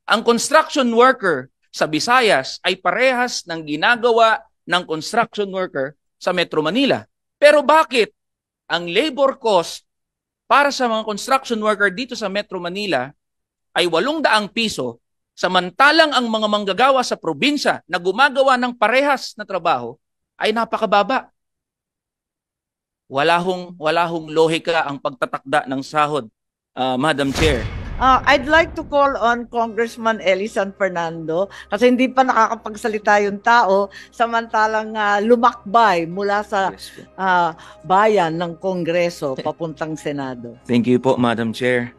Ang construction worker sa Visayas ay parehas ng ginagawa ng construction worker sa Metro Manila. Pero bakit ang labor cost para sa mga construction worker dito sa Metro Manila ay 800 piso, samantalang ang mga manggagawa sa probinsya na gumagawa ng parehas na trabaho ay napakababa? Wala hong lohika ang pagtatakda ng sahod, Madam Chair. I'd like to call on Congressman Eli San Fernando kasi hindi pa nakakapagsalita yung tao samantalang lumakbay mula sa bayan ng Kongreso papuntang Senado. Thank you po, Madam Chair.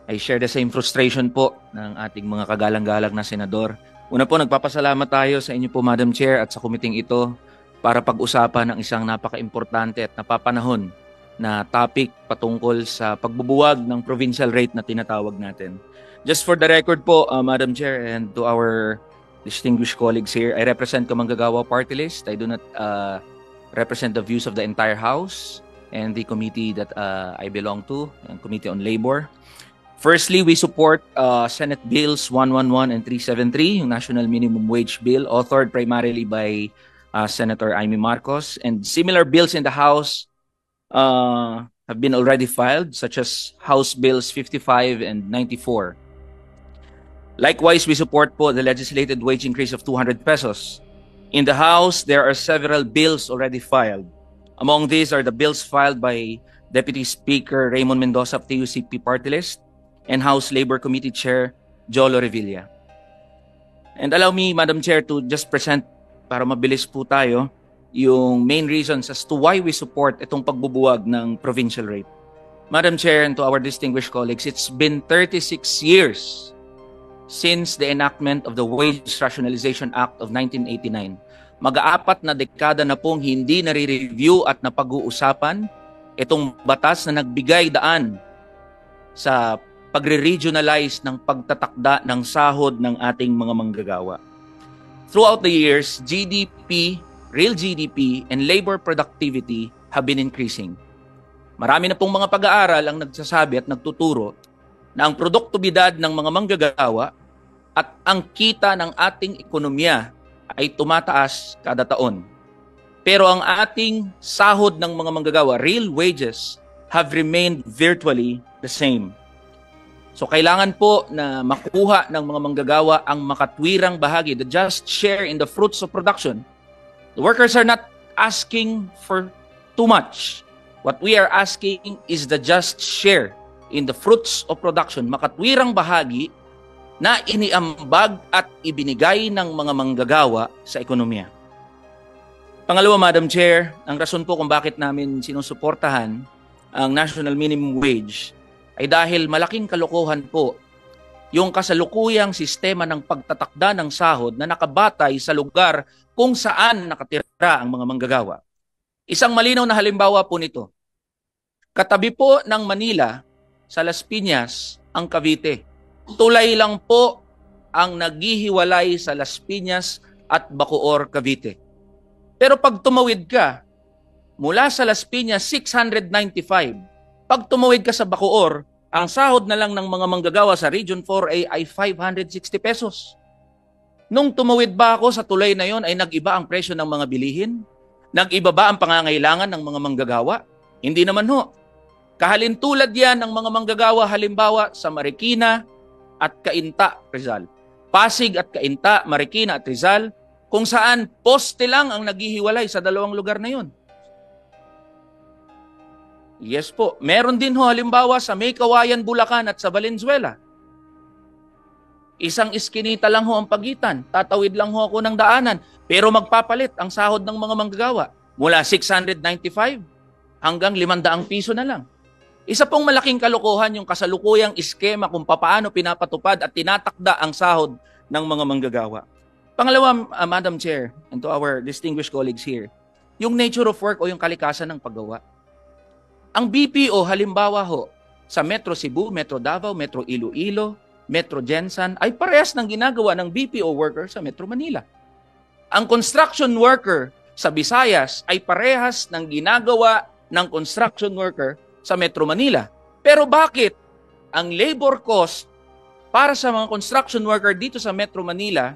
I share the same frustration po ng ating mga kagalang-galang na senador. Una po, nagpapasalamat tayo sa inyo po, Madam Chair, at sa kumiting ito para pag-usapan ng isang napaka-importante at napapanahon na topic patungkol sa pagbubuwag ng provincial rate na tinatawag natin. Just for the record po, Madam Chair, and to our distinguished colleagues here, I represent Kamanggagawa Party List. I do not represent the views of the entire House and the committee that I belong to, the Committee on Labor. Firstly, we support Senate Bills 111 and 373, yung National Minimum Wage Bill, authored primarily by Senator Amy Marcos, and similar bills in the House have been already filed, such as House Bills 55 and 94. Likewise, we support po the legislated wage increase of 200 pesos. In the House, there are several bills already filed. Among these are the bills filed by Deputy Speaker Raymond Mendoza of TUCP Party List and House Labor Committee Chair Jolo Revilla. And allow me, Madam Chair, to just present, para mabilis po tayo, yung main reasons as to why we support itong pagbubuwag ng provincial rate. Madam Chair, and to our distinguished colleagues, it's been 36 years since the enactment of the Wage Rationalization Act of 1989. Mag-aapat na dekada na pong hindi nare-review at napag-uusapan itong batas na nagbigay daan sa pagre-regionalize ng pagtatakda ng sahod ng ating mga manggagawa. Throughout the years, GDP, real GDP, and labor productivity have been increasing. Marami na pong mga pag-aaral ang nagsasabi at nagtuturo na ang produktibidad ng mga manggagawa at ang kita ng ating ekonomiya ay tumataas kada taon. Pero ang ating sahod ng mga manggagawa, real wages, have remained virtually the same. So kailangan po na makuha ng mga manggagawa ang makatwirang bahagi, the just share in the fruits of production. The workers are not asking for too much. What we are asking is the just share in the fruits of production, makatwirang bahagi na iniambag at ibinigay ng mga manggagawa sa ekonomiya. Pangalawa, Madam Chair, ang rason po kung bakit namin sinusuportahan ang National Minimum Wage ay dahil malaking kalokohan po yung kasalukuyang sistema ng pagtatakda ng sahod na nakabatay sa lugar kung saan nakatira ang mga manggagawa. Isang malinaw na halimbawa po nito. Katabi po ng Manila, sa Las Piñas, ang Cavite. Tulay lang po ang naghihiwalay sa Las Piñas at Bacoor, Cavite. Pero pag tumawid ka, mula sa Las Piñas, 695. Pag tumawid ka sa Bacoor, ang sahod na lang ng mga manggagawa sa Region 4A ay 560 pesos. Nung tumawid ba ako sa tulay na yon ay nag-iba ang presyo ng mga bilihin? Nag-iba ba ang pangangailangan ng mga manggagawa? Hindi naman ho. Kahalintulad yan ng mga manggagawa halimbawa sa Marikina at Cainta, Rizal. Pasig at Cainta, Marikina at Rizal, kung saan poste lang ang naghihiwalay sa dalawang lugar na yon. Yes po. Meron din ho halimbawa sa May Kawayan, Bulacan at sa Valenzuela. Isang iskinita lang ho ang pagitan. Tatawid lang ho ako ng daanan. Pero magpapalit ang sahod ng mga manggagawa. Mula 695 hanggang 500 piso na lang. Isa pong malaking kalokohan yung kasalukuyang iskema kung paano pinapatupad at tinatakda ang sahod ng mga manggagawa. Pangalawa, Madam Chair, and to our distinguished colleagues here, yung nature of work o yung kalikasan ng paggawa. Ang BPO halimbawa ho, sa Metro Cebu, Metro Davao, Metro Iloilo, Metro Jensan ay parehas ng ginagawa ng BPO worker sa Metro Manila. Ang construction worker sa Visayas ay parehas ng ginagawa ng construction worker sa Metro Manila. Pero bakit ang labor cost para sa mga construction worker dito sa Metro Manila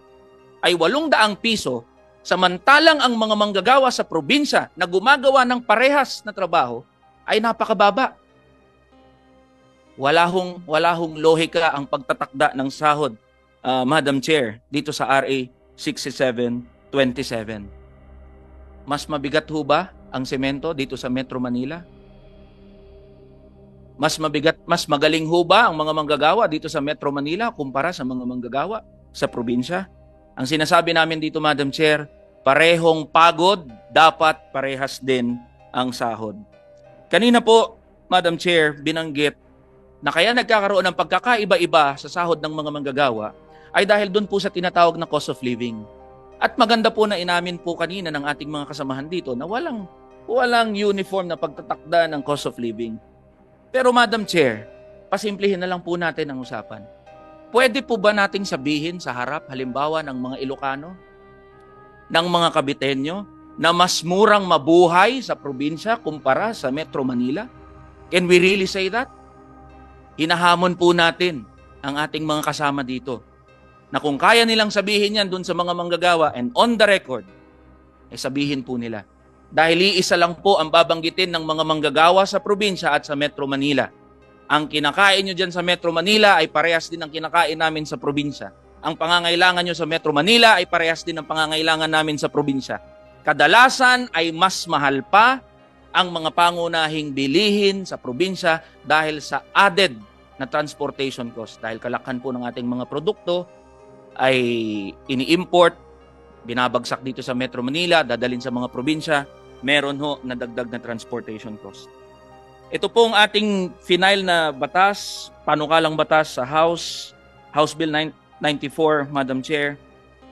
ay 800 piso, samantalang ang mga manggagawa sa probinsya na gumagawa ng parehas na trabaho ay napakababa. Wala hong lohika ang pagtatakda ng sahod, Madam Chair, dito sa RA 6727. Mas mabigat ho ba ang semento dito sa Metro Manila? Mas magaling ho ba ang mga manggagawa dito sa Metro Manila kumpara sa mga manggagawa sa probinsya? Ang sinasabi namin dito, Madam Chair, parehong pagod, dapat parehas din ang sahod. Kanina po, Madam Chair, binanggit na kaya nagkakaroon ng pagkakaiba-iba sa sahod ng mga manggagawa ay dahil doon po sa tinatawag na cost of living. At maganda po na inamin po kanina ng ating mga kasamahan dito na walang uniform na pagtatakda ng cost of living. Pero Madam Chair, pasimplihin na lang po natin ang usapan. Pwede po ba nating sabihin sa harap, halimbawa ng mga Ilocano, ng mga Kabitenyo, na mas murang mabuhay sa probinsya kumpara sa Metro Manila? Can we really say that? Hinahamon po natin ang ating mga kasama dito na kung kaya nilang sabihin yan dun sa mga manggagawa and on the record, sabihin po nila. Dahil iisa lang po ang babanggitin ng mga manggagawa sa probinsya at sa Metro Manila. Ang kinakain nyo dyan sa Metro Manila ay parehas din ang kinakain namin sa probinsya. Ang pangangailangan nyo sa Metro Manila ay parehas din ang pangangailangan namin sa probinsya. Kadalasan ay mas mahal pa ang mga pangunahing bilihin sa probinsya dahil sa added na transportation cost. Dahil kalakhan po ng ating mga produkto ay ini-import, binabagsak dito sa Metro Manila, dadalhin sa mga probinsya, meron ho na dagdag na transportation cost. Ito pong ating final na batas, panukalang batas sa House Bill 94, Madam Chair,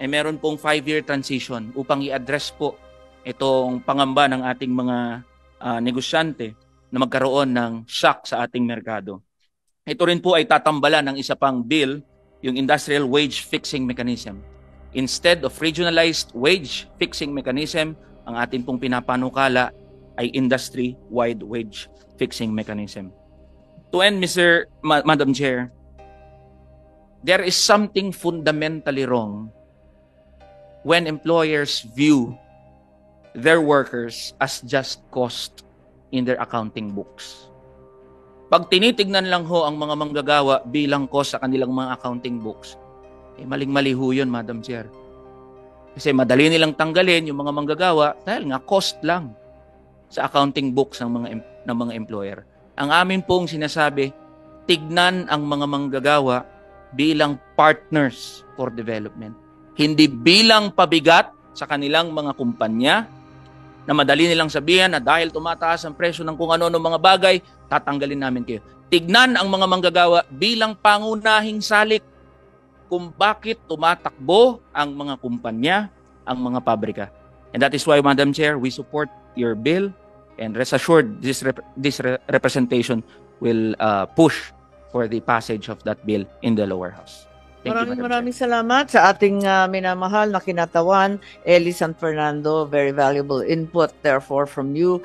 ay meron pong 5-year transition upang i-address po itong pangamba ng ating mga negosyante na magkaroon ng shock sa ating merkado. Ito rin po ay tatambalan ng isa pang bill, yung Industrial Wage Fixing Mechanism. Instead of regionalized wage fixing mechanism, ang atin pong pinapanukala ay industry-wide wage fixing mechanism. To end, Madam Chair, there is something fundamentally wrong when employers view their workers as just cost in their accounting books. Pag tinitignan lang ho ang mga manggagawa bilang cost sa kanilang mga accounting books, maling-mali ho yun, Madam Chair. Kasi madali nilang tanggalin yung mga manggagawa dahil nga cost lang sa accounting books ng mga employer. Ang amin pong sinasabi, tignan ang mga manggagawa bilang partners for development. Hindi bilang pabigat sa kanilang mga kumpanya na madali nilang sabihan na dahil tumataas ang presyo ng kung ano-ano mga bagay, tatanggalin namin kayo. Tignan ang mga manggagawa bilang pangunahing salik kung bakit tumatakbo ang mga kumpanya, ang mga pabrika. And that is why, Madam Chair, we support your bill and rest assured this representation will push for the passage of that bill in the lower house. Thank you, Madam Maraming salamat sa ating minamahal na kinatawan, Ellie San Fernando. Very valuable input, therefore, from you.